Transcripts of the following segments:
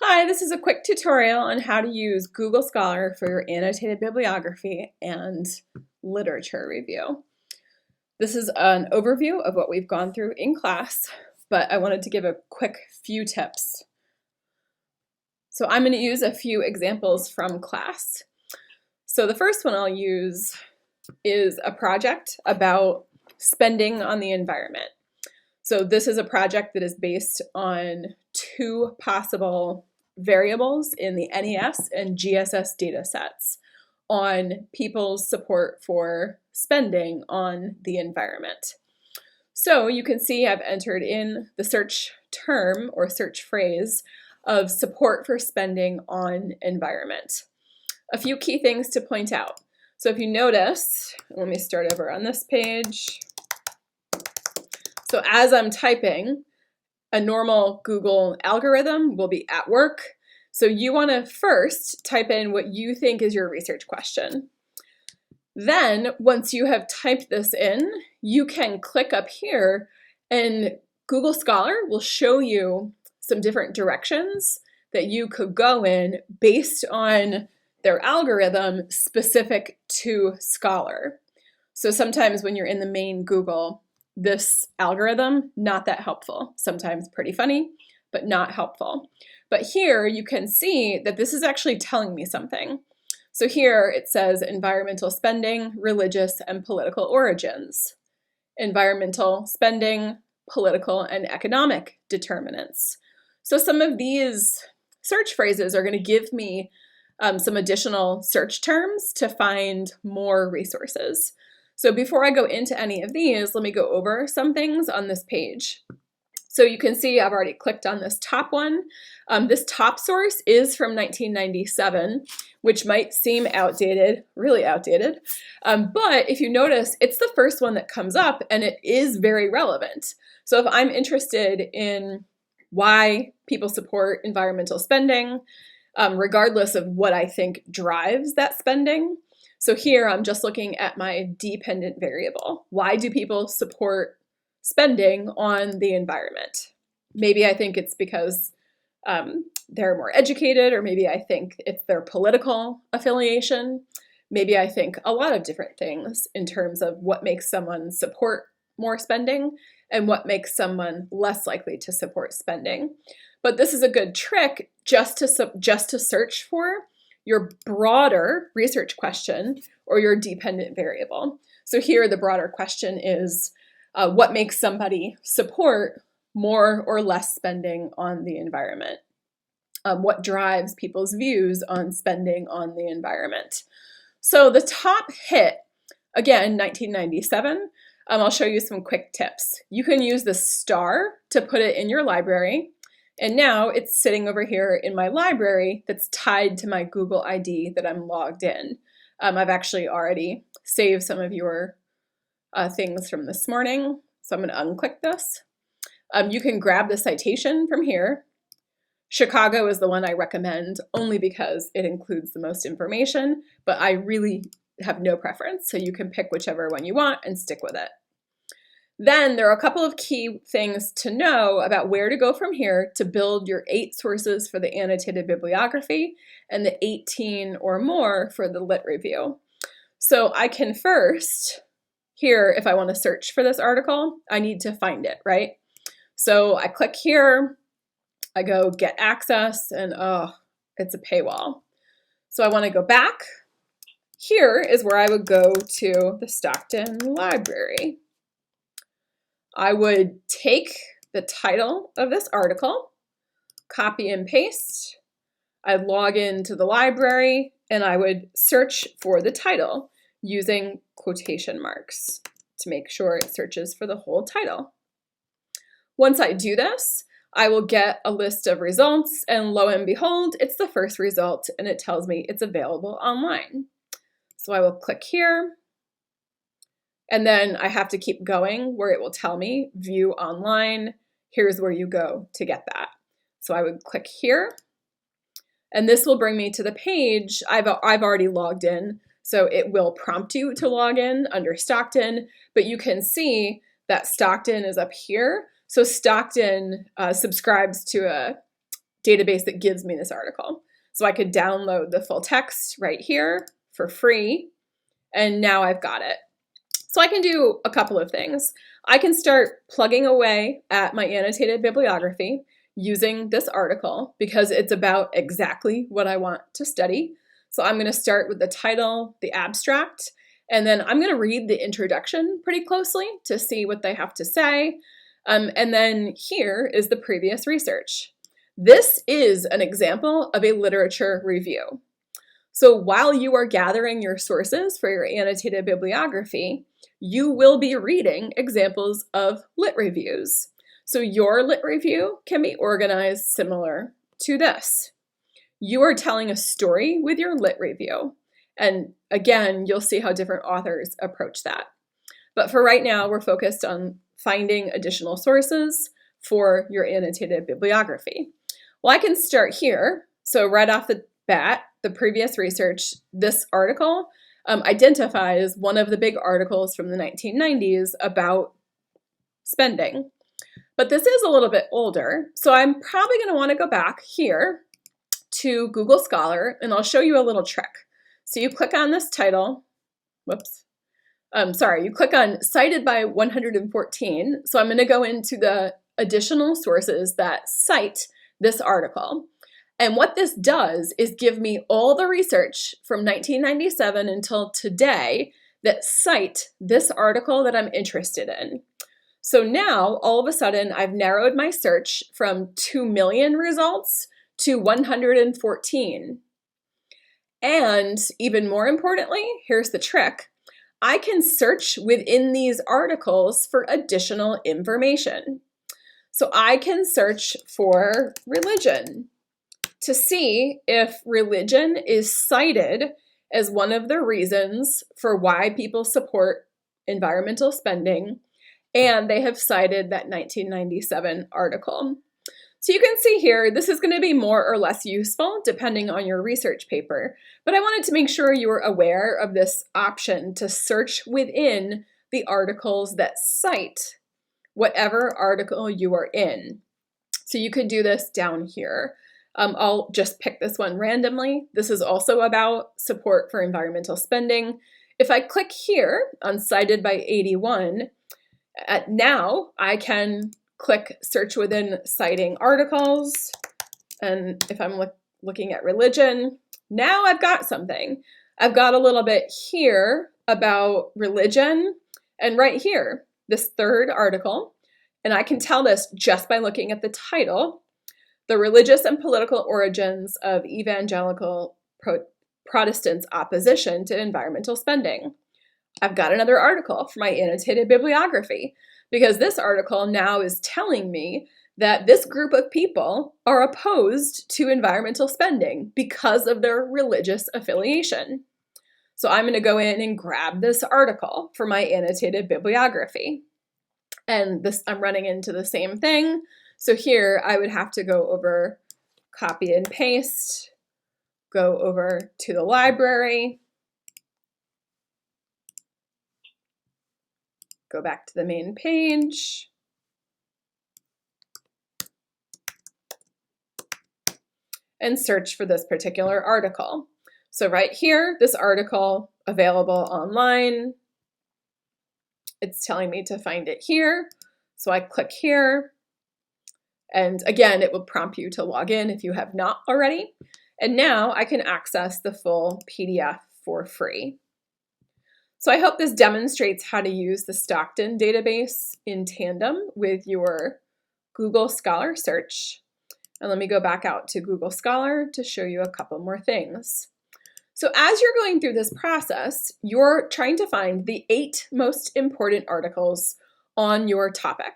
Hi, this is a quick tutorial on how to use Google Scholar for your annotated bibliography and literature review. This is an overview of what we've gone through in class, but I wanted to give a quick few tips. So I'm going to use a few examples from class. So the first one I'll use is a project about spending on the environment. So this is a project that is based on two possible variables in the NES and GSS data sets on people's support for spending on the environment. So you can see I've entered in the search term or search phrase of support for spending on environment. A few key things to point out. So if you notice, let me start over on this page. So as I'm typing, a normal Google algorithm will be at work. So you want to first type in what you think is your research question. Then, once you have typed this in, you can click up here and Google Scholar will show you some different directions that you could go in based on their algorithm specific to Scholar. So sometimes when you're in the main Google, this algorithm, not that helpful. Sometimes pretty funny, but not helpful. But here you can see that this is actually telling me something. So here it says environmental spending, religious and political origins. Environmental spending, political and economic determinants. So some of these search phrases are going to give me some additional search terms to find more resources. So before I go into any of these, let me go over some things on this page. So you can see I've already clicked on this top one. This top source is from 1997, which might seem outdated, really outdated. But if you notice, it's the first one that comes up and it is very relevant. So if I'm interested in why people support environmental spending, regardless of what I think drives that spending, so here I'm just looking at my dependent variable. Why do people support spending on the environment? Maybe I think it's because they're more educated, or maybe I think it's their political affiliation. Maybe I think a lot of different things in terms of what makes someone support more spending and what makes someone less likely to support spending. But this is a good trick just to search for your broader research question or your dependent variable. So here the broader question is, what makes somebody support more or less spending on the environment? What drives people's views on spending on the environment? So the top hit, again, 1997, I'll show you some quick tips. You can use the star to put it in your library. And now it's sitting over here in my library that's tied to my Google ID that I'm logged in. I've actually already saved some of your things from this morning, so I'm going to unclick this. You can grab the citation from here. Chicago is the one I recommend only because it includes the most information, but I really have no preference, so you can pick whichever one you want and stick with it. Then there are a couple of key things to know about where to go from here to build your 8 sources for the annotated bibliography and the 18 or more for the lit review. So I can first, here, if I want to search for this article, I need to find it, right? So I click here, I go get access, and oh, it's a paywall. So I want to go back. Here is where I would go to the Stockton Library. I would take the title of this article, copy and paste. I'd log into the library and I would search for the title using quotation marks to make sure it searches for the whole title. Once I do this, I will get a list of results, and lo and behold, it's the first result and it tells me it's available online. So I will click here. And then I have to keep going where it will tell me view online. Here's where you go to get that. So I would click here and this will bring me to the page. I've already logged in, so it will prompt you to log in under Stockton, but you can see that Stockton is up here. So Stockton subscribes to a database that gives me this article. So I could download the full text right here for free, and now I've got it. So I can do a couple of things. I can start plugging away at my annotated bibliography using this article because it's about exactly what I want to study. So I'm going to start with the title, the abstract, and then I'm going to read the introduction pretty closely to see what they have to say. And then here is the previous research. This is an example of a literature review. So while you are gathering your sources for your annotated bibliography, you will be reading examples of lit reviews. So your lit review can be organized similar to this. You are telling a story with your lit review. And again, you'll see how different authors approach that. But for right now, we're focused on finding additional sources for your annotated bibliography. Well, I can start here. So right off the bat, the previous research, this article identifies one of the big articles from the 1990s about spending. But this is a little bit older, so I'm probably going to want to go back here to Google Scholar, and I'll show you a little trick. So you click on this title, you click on cited by 114. So I'm going to go into the additional sources that cite this article. And what this does is give me all the research from 1997 until today that cite this article that I'm interested in. So now, all of a sudden, I've narrowed my search from 2 million results to 114. And even more importantly, here's the trick. I can search within these articles for additional information. So I can search for religion to see if religion is cited as one of the reasons for why people support environmental spending, and they have cited that 1997 article. So you can see here, this is going to be more or less useful depending on your research paper, but I wanted to make sure you were aware of this option to search within the articles that cite whatever article you are in. So you could do this down here. I'll just pick this one randomly. This is also about support for environmental spending. If I click here on cited by 81, now I can click search within citing articles. And if I'm looking at religion, now I've got something. I've got a little bit here about religion, and right here, this third article, and I can tell this just by looking at the title, The Religious and Political Origins of Evangelical Protestants' Opposition to Environmental Spending. I've got another article for my annotated bibliography because this article now is telling me that this group of people are opposed to environmental spending because of their religious affiliation. So I'm going to go in and grab this article for my annotated bibliography. And this, I'm running into the same thing. So here I would have to go over, copy and paste, go over to the library, go back to the main page, and search for this particular article. So right here, this article available online, it's telling me to find it here. So I click here, and again, it will prompt you to log in if you have not already. And now I can access the full PDF for free. So I hope this demonstrates how to use the Stockton database in tandem with your Google Scholar search. And let me go back out to Google Scholar to show you a couple more things. So as you're going through this process, you're trying to find the 8 most important articles on your topic.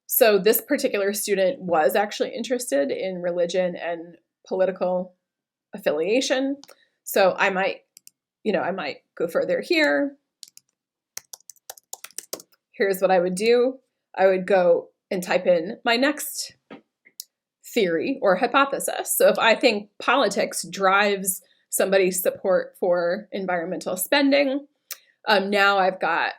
So this particular student was actually interested in religion and political affiliation. So I might go further here. Here's what I would do. I would go and type in my next theory or hypothesis. So if I think politics drives somebody's support for environmental spending, now I've got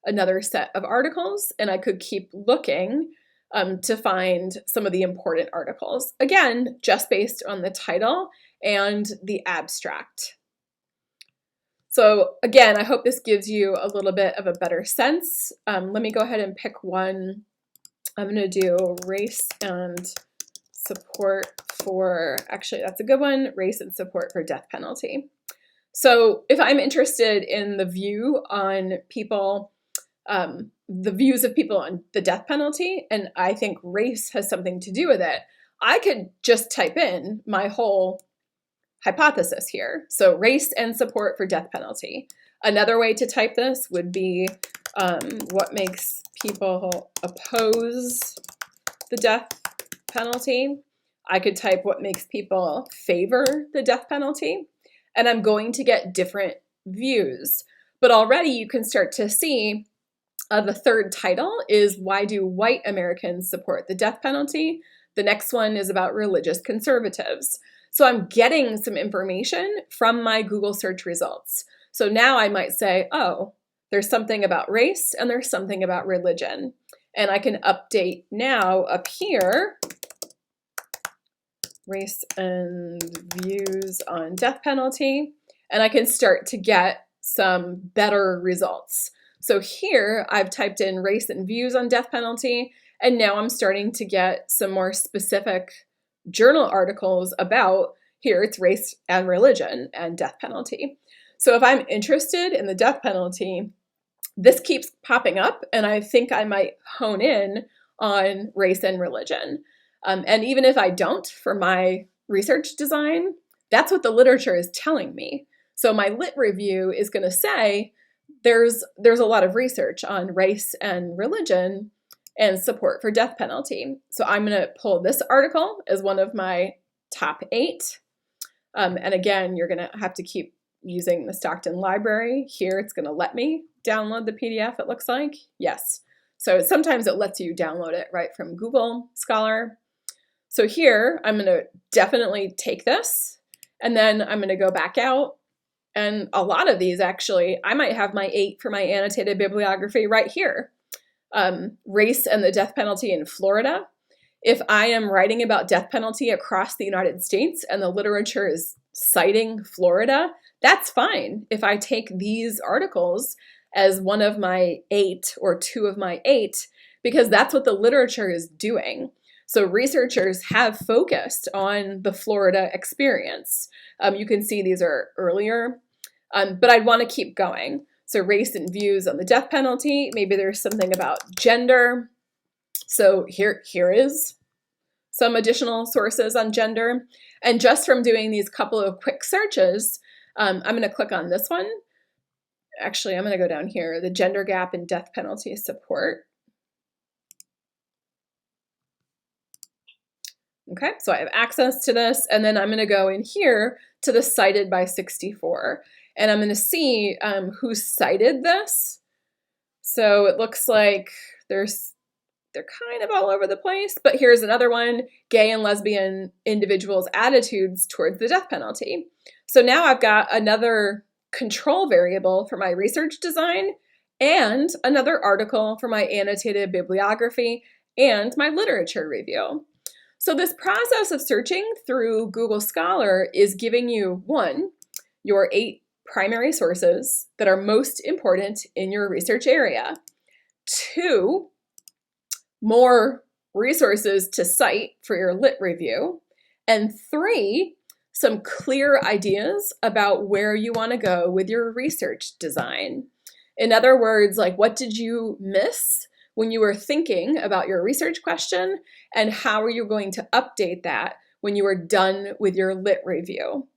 another set of articles, and I could keep looking to find some of the important articles. Again, just based on the title and the abstract. So again, I hope this gives you a little bit of a better sense. Let me go ahead and pick one. I'm going to do race and support for, actually that's a good one, race and support for death penalty. So if I'm interested in the view on people, the views of people on the death penalty, and I think race has something to do with it, I could just type in my whole hypothesis here. So race and support for death penalty. Another way to type this would be what makes people oppose the death penalty. I could type what makes people favor the death penalty, and I'm going to get different views. But already you can start to see the third title is why do white Americans support the death penalty? The next one is about religious conservatives. So I'm getting some information from my Google search results. So now I might say, oh, there's something about race and there's something about religion. And I can update now up here, race and views on death penalty, and I can start to get some better results. So here I've typed in race and views on death penalty, and now I'm starting to get some more specific journal articles about, here it's race and religion and death penalty. So if I'm interested in the death penalty, this keeps popping up, and I think I might hone in on race and religion. And even if I don't for my research design, that's what the literature is telling me. So my lit review is going to say there's a lot of research on race and religion and support for death penalty. So I'm going to pull this article as one of my top 8. And again, you're going to have to keep using the Stockton library. Here it's going to let me download the PDF, it looks like. Yes. So sometimes it lets you download it right from Google Scholar. So here I'm going to definitely take this, and then I'm going to go back out. And a lot of these actually, I might have my 8 for my annotated bibliography right here. Race and the death penalty in Florida. If I am writing about death penalty across the United States and the literature is citing Florida, that's fine if I take these articles as one of my 8 or 2 of my 8, because that's what the literature is doing. So researchers have focused on the Florida experience. You can see these are earlier, but I'd want to keep going. So race and views on the death penalty, maybe there's something about gender. So here is some additional sources on gender. And just from doing these couple of quick searches, I'm going to click on this one. Actually, I'm going to go down here, the gender gap in death penalty support. Okay, so I have access to this, and then I'm going to go in here to the cited by 64, and I'm going to see who cited this. So it looks like they're kind of all over the place, but here's another one, gay and lesbian individuals' attitudes towards the death penalty. So now I've got another control variable for my research design and another article for my annotated bibliography and my literature review. So this process of searching through Google Scholar is giving you, 1, your 8 primary sources that are most important in your research area. 2, more resources to cite for your lit review. And 3, some clear ideas about where you want to go with your research design. In other words, like, what did you miss when you were thinking about your research question, and how are you going to update that when you are done with your lit review?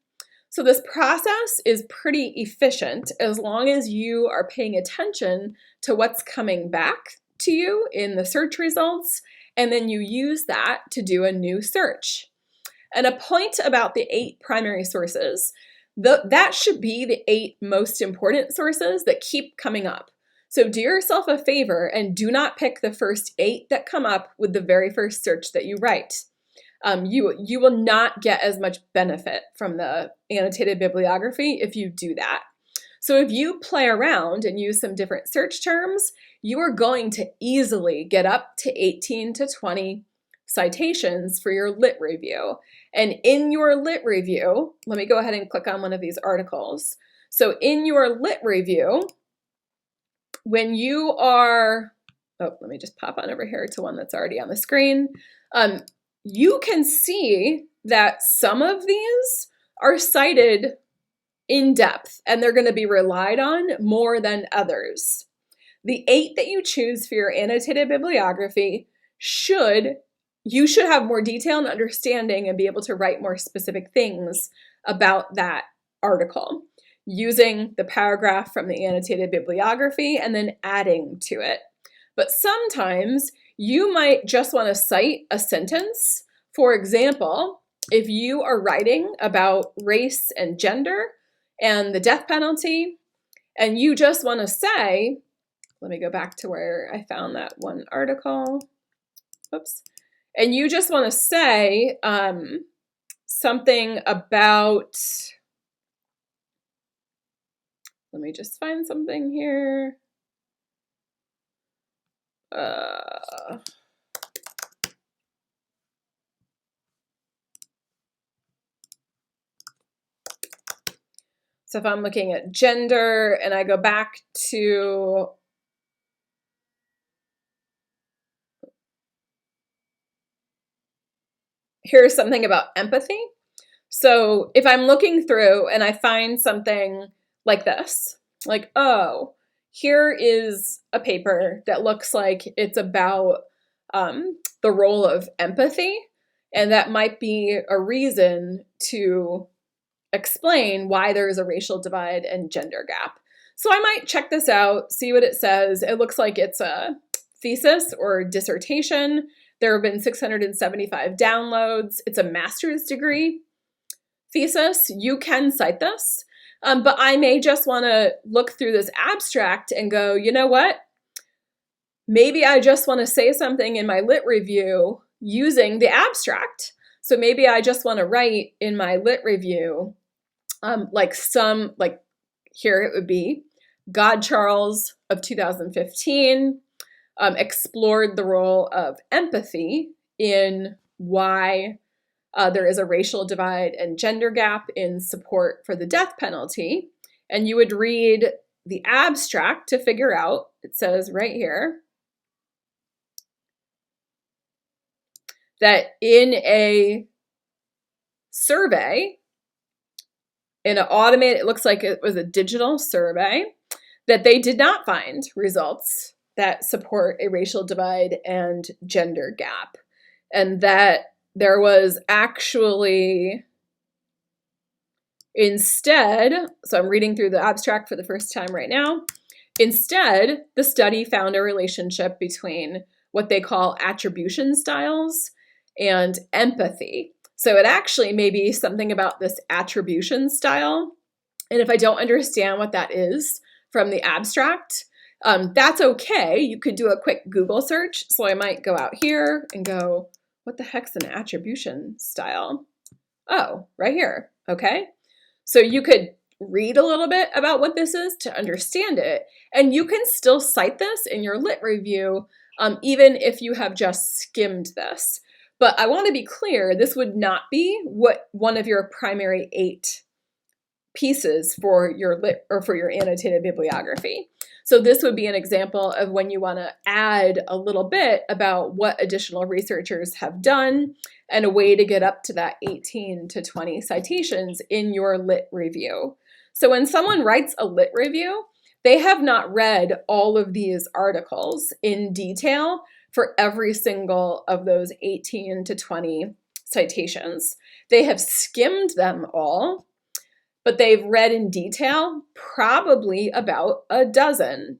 So this process is pretty efficient as long as you are paying attention to what's coming back to you in the search results, and then you use that to do a new search. And a point about the 8 primary sources, that should be the 8 most important sources that keep coming up. So do yourself a favor and do not pick the first 8 that come up with the very first search that you write. You will not get as much benefit from the annotated bibliography if you do that. So if you play around and use some different search terms, you are going to easily get up to 18 to 20 citations for your lit review. And in your lit review, let me go ahead and click on one of these articles. So in your lit review, when you are, let me just pop on over here to one that's already on the screen. You can see that some of these are cited in depth and they're going to be relied on more than others. The 8 that you choose for your annotated bibliography you should have more detail and understanding and be able to write more specific things about that article using the paragraph from the annotated bibliography and then adding to it. But sometimes you might just want to cite a sentence. For example, if you are writing about race and gender and the death penalty, and you just want to say, let me go back to where I found that one article. Oops. And you just want to say something about, let me just find something here. So if I'm looking at gender and I go back to here's something about empathy. So if I'm looking through and I find something like this, like, oh, here is a paper that looks like it's about the role of empathy, and that might be a reason to explain why there is a racial divide and gender gap. So I might check this out, see what it says. It looks like it's a thesis or dissertation. There have been 675 downloads. It's a master's degree thesis. You can cite this, but I may just want to look through this abstract and go, you know what? Maybe I just want to say something in my lit review using the abstract. So maybe I just want to write in my lit review, like here it would be, Godcharles of 2015 explored the role of empathy in why there is a racial divide and gender gap in support for the death penalty. And you would read the abstract to figure out, it says right here, that in a survey, in an automated, it looks like it was a digital survey, that they did not find results that support a racial divide and gender gap. And that there was actually instead, so I'm reading through the abstract for the first time right now, instead, the study found a relationship between what they call attribution styles and empathy. So it actually may be something about this attribution style. And if I don't understand what that is from the abstract, that's okay. You could do a quick Google search. So I might go out here and go, what the heck's an attribution style? Oh, right here. Okay. So you could read a little bit about what this is to understand it. And you can still cite this in your lit review, even if you have just skimmed this. But I want to be clear, this would not be what one of your primary 8 pieces for your lit or for your annotated bibliography. So this would be an example of when you want to add a little bit about what additional researchers have done and a way to get up to that 18 to 20 citations in your lit review. So when someone writes a lit review, they have not read all of these articles in detail for every single of those 18 to 20 citations. They have skimmed them all, but they've read in detail probably about a dozen.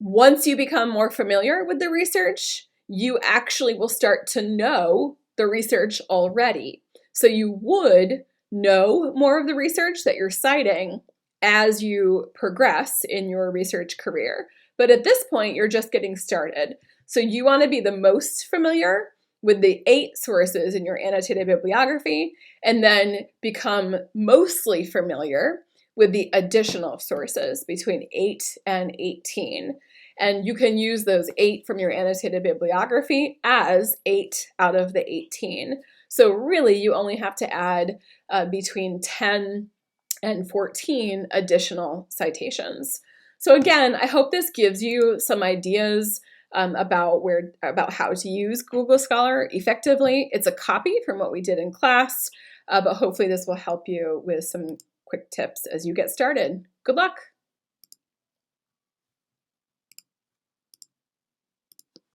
Once you become more familiar with the research, you actually will start to know the research already. So you would know more of the research that you're citing as you progress in your research career. But at this point, you're just getting started. So you want to be the most familiar with the 8 sources in your annotated bibliography, and then become mostly familiar with the additional sources between 8 and 18. And you can use those 8 from your annotated bibliography as 8 out of the 18. So really, you only have to add between 10 and 14 additional citations. So again, I hope this gives you some ideas about how to use Google Scholar effectively. It's a copy from what we did in class, but hopefully this will help you with some quick tips as you get started. Good luck.